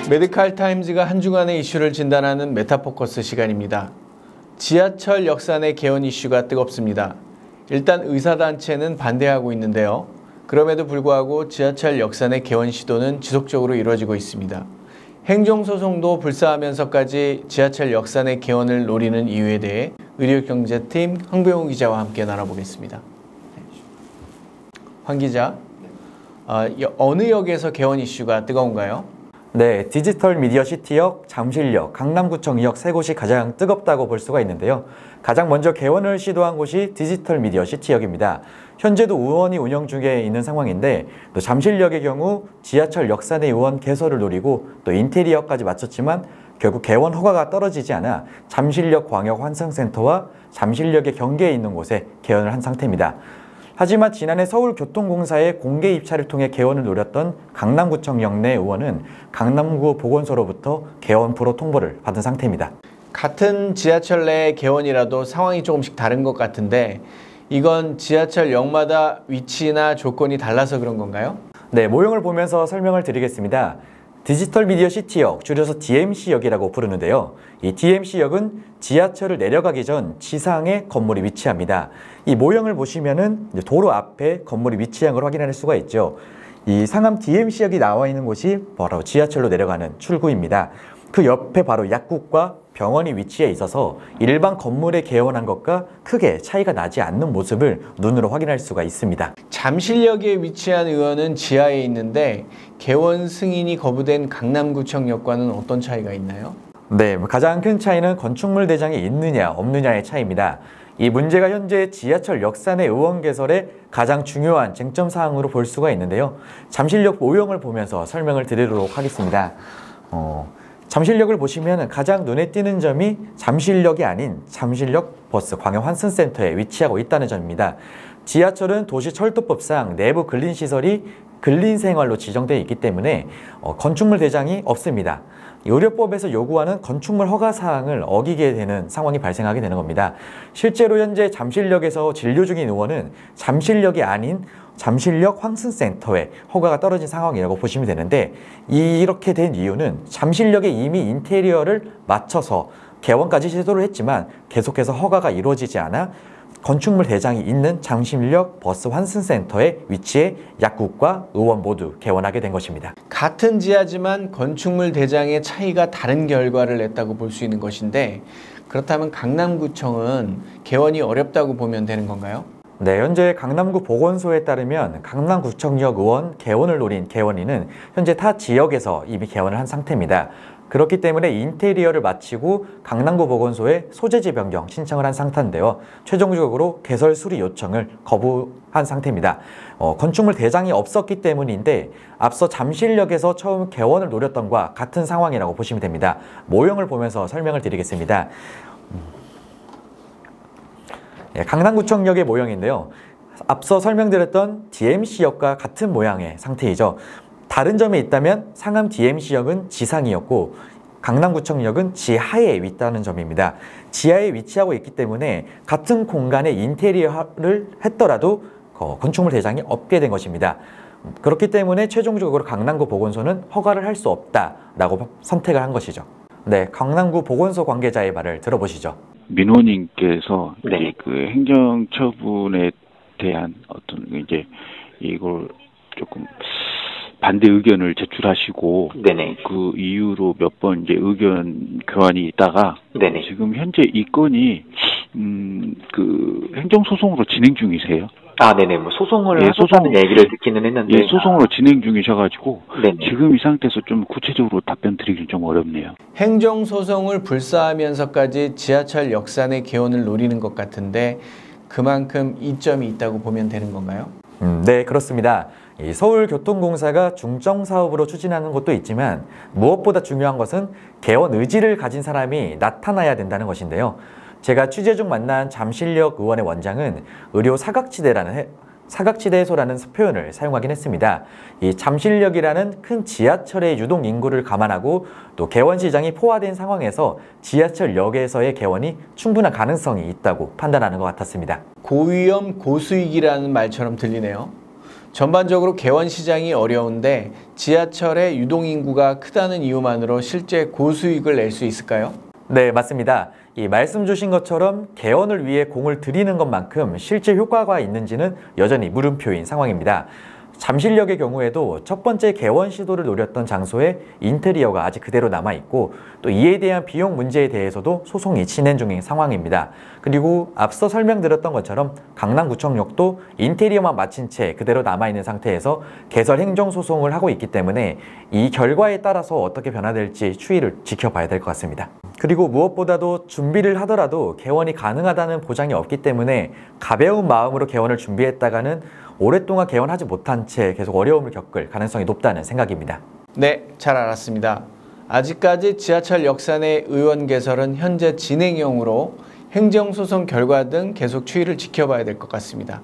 메디칼 타임즈가 한 주간의 이슈를 진단하는 메타포커스 시간입니다. 지하철 역사 내 개원 이슈가 뜨겁습니다. 일단 의사단체는 반대하고 있는데요. 그럼에도 불구하고 지하철 역사 내 개원 시도는 지속적으로 이루어지고 있습니다. 행정소송도 불사하면서까지 지하철 역사 내 개원을 노리는 이유에 대해 의료경제팀 황배웅 기자와 함께 나눠보겠습니다. 황 기자, 어느 역에서 개원 이슈가 뜨거운가요? 네, 디지털 미디어 시티역, 잠실역, 강남구청 2역 세 곳이 가장 뜨겁다고 볼 수가 있는데요. 가장 먼저 개원을 시도한 곳이 디지털 미디어 시티역입니다. 현재도 의원이 운영 중에 있는 상황인데 또 잠실역의 경우 지하철 역사 내 의원 개설을 노리고 또 인테리어까지 마쳤지만 결국 개원 허가가 떨어지지 않아 잠실역 광역환승센터와 잠실역의 경계에 있는 곳에 개원을 한 상태입니다. 하지만 지난해 서울교통공사의 공개 입찰을 통해 개원을 노렸던 강남구청 역내 의원은 강남구 보건소로부터 개원 불허 통보를 받은 상태입니다. 같은 지하철 내 개원이라도 상황이 조금씩 다른 것 같은데 이건 지하철 역마다 위치나 조건이 달라서 그런 건가요? 네, 모형을 보면서 설명을 드리겠습니다. 디지털 미디어 시티역, 줄여서 DMC역이라고 부르는데요. 이 DMC역은 지하철을 내려가기 전 지상에 건물이 위치합니다. 이 모형을 보시면은 도로 앞에 건물이 위치한 걸 확인할 수가 있죠. 이 상암 DMC역이 나와 있는 곳이 바로 지하철로 내려가는 출구입니다. 그 옆에 바로 약국과 병원이 위치해 있어서 일반 건물에 개원한 것과 크게 차이가 나지 않는 모습을 눈으로 확인할 수가 있습니다. 잠실역에 위치한 의원은 지하에 있는데 개원 승인이 거부된 강남구청역과는 어떤 차이가 있나요? 네, 가장 큰 차이는 건축물 대장이 있느냐 없느냐의 차이입니다. 이 문제가 현재 지하철 역사 내 의원 개설의 가장 중요한 쟁점 사항으로 볼 수가 있는데요. 잠실역 모형을 보면서 설명을 드리도록 하겠습니다. 잠실역을 보시면 가장 눈에 띄는 점이 잠실역이 아닌 잠실역 버스 광역환승센터에 위치하고 있다는 점입니다. 지하철은 도시철도법상 내부 근린시설이 근린생활로 지정되어 있기 때문에 건축물 대장이 없습니다. 의료법에서 요구하는 건축물 허가 사항을 어기게 되는 상황이 발생하게 되는 겁니다. 실제로 현재 잠실역에서 진료 중인 의원은 잠실역이 아닌 잠실역 환승센터에 허가가 떨어진 상황이라고 보시면 되는데 이렇게 된 이유는 잠실역에 이미 인테리어를 맞춰서 개원까지 시도를 했지만 계속해서 허가가 이루어지지 않아 건축물 대장이 있는 잠실역 버스 환승센터에 위치해 약국과 의원 모두 개원하게 된 것입니다. 같은 지하지만 건축물 대장의 차이가 다른 결과를 냈다고 볼 수 있는 것인데 그렇다면 강남구청은 개원이 어렵다고 보면 되는 건가요? 네, 현재 강남구 보건소에 따르면 강남구청역 의원 개원을 노린 개원인은 현재 타 지역에서 이미 개원을 한 상태입니다. 그렇기 때문에 인테리어를 마치고 강남구 보건소에 소재지 변경 신청을 한 상태인데요. 최종적으로 개설 수리 요청을 거부한 상태입니다. 건축물 대장이 없었기 때문인데 앞서 잠실역에서 처음 개원을 노렸던 것과 같은 상황이라고 보시면 됩니다. 모형을 보면서 설명을 드리겠습니다. 강남구청역의 모형인데요. 앞서 설명드렸던 DMC역과 같은 모양의 상태이죠. 다른 점이 있다면 상암 DMC역은 지상이었고 강남구청역은 지하에 있다는 점입니다. 지하에 위치하고 있기 때문에 같은 공간에 인테리어를 했더라도 건축물 대장이 없게 된 것입니다. 그렇기 때문에 최종적으로 강남구 보건소는 허가를 할 수 없다라고 선택을 한 것이죠. 네, 강남구 보건소 관계자의 말을 들어보시죠. 민호님께서 이제 그 행정처분에 대한 어떤 이제 이걸 조금 반대 의견을 제출하시고 네네. 그 이유로 몇 번 이제 의견 교환이 있다가 네네. 지금 현재 이 건이 그 행정소송으로 진행 중이세요? 아, 네네. 뭐 소송을 하셨다는 얘기를 듣기는 했는데. 예, 소송으로 진행 중이셔가지고 네네. 지금 이 상태에서 좀 구체적으로 답변 드리기 좀 어렵네요. 행정소송을 불사하면서까지 지하철 역사 내 개원을 노리는 것 같은데 그만큼 이점이 있다고 보면 되는 건가요? 네, 그렇습니다. 이 서울교통공사가 중점사업으로 추진하는 것도 있지만 무엇보다 중요한 것은 개원 의지를 가진 사람이 나타나야 된다는 것인데요. 제가 취재 중 만난 잠실역 의원의 원장은 의료 사각지대 해소라는 표현을 사용하긴 했습니다. 이 잠실역이라는 큰 지하철의 유동 인구를 감안하고 또 개원 시장이 포화된 상황에서 지하철역에서의 개원이 충분한 가능성이 있다고 판단하는 것 같았습니다. 고위험 고수익이라는 말처럼 들리네요. 전반적으로 개원 시장이 어려운데 지하철의 유동인구가 크다는 이유만으로 실제 고수익을 낼 수 있을까요? 네, 맞습니다. 이 말씀 주신 것처럼 개원을 위해 공을 들이는 것만큼 실제 효과가 있는지는 여전히 물음표인 상황입니다. 잠실역의 경우에도 첫 번째 개원 시도를 노렸던 장소에 인테리어가 아직 그대로 남아있고 또 이에 대한 비용 문제에 대해서도 소송이 진행 중인 상황입니다. 그리고 앞서 설명드렸던 것처럼 강남구청역도 인테리어만 마친 채 그대로 남아있는 상태에서 개설 행정소송을 하고 있기 때문에 이 결과에 따라서 어떻게 변화될지 추이를 지켜봐야 될 것 같습니다. 그리고 무엇보다도 준비를 하더라도 개원이 가능하다는 보장이 없기 때문에 가벼운 마음으로 개원을 준비했다가는 오랫동안 개원하지 못한 채 계속 어려움을 겪을 가능성이 높다는 생각입니다. 네, 잘 알았습니다. 아직까지 지하철 역사 내 의원 개설은 현재 진행형으로 행정소송 결과 등 계속 추이를 지켜봐야 될 것 같습니다.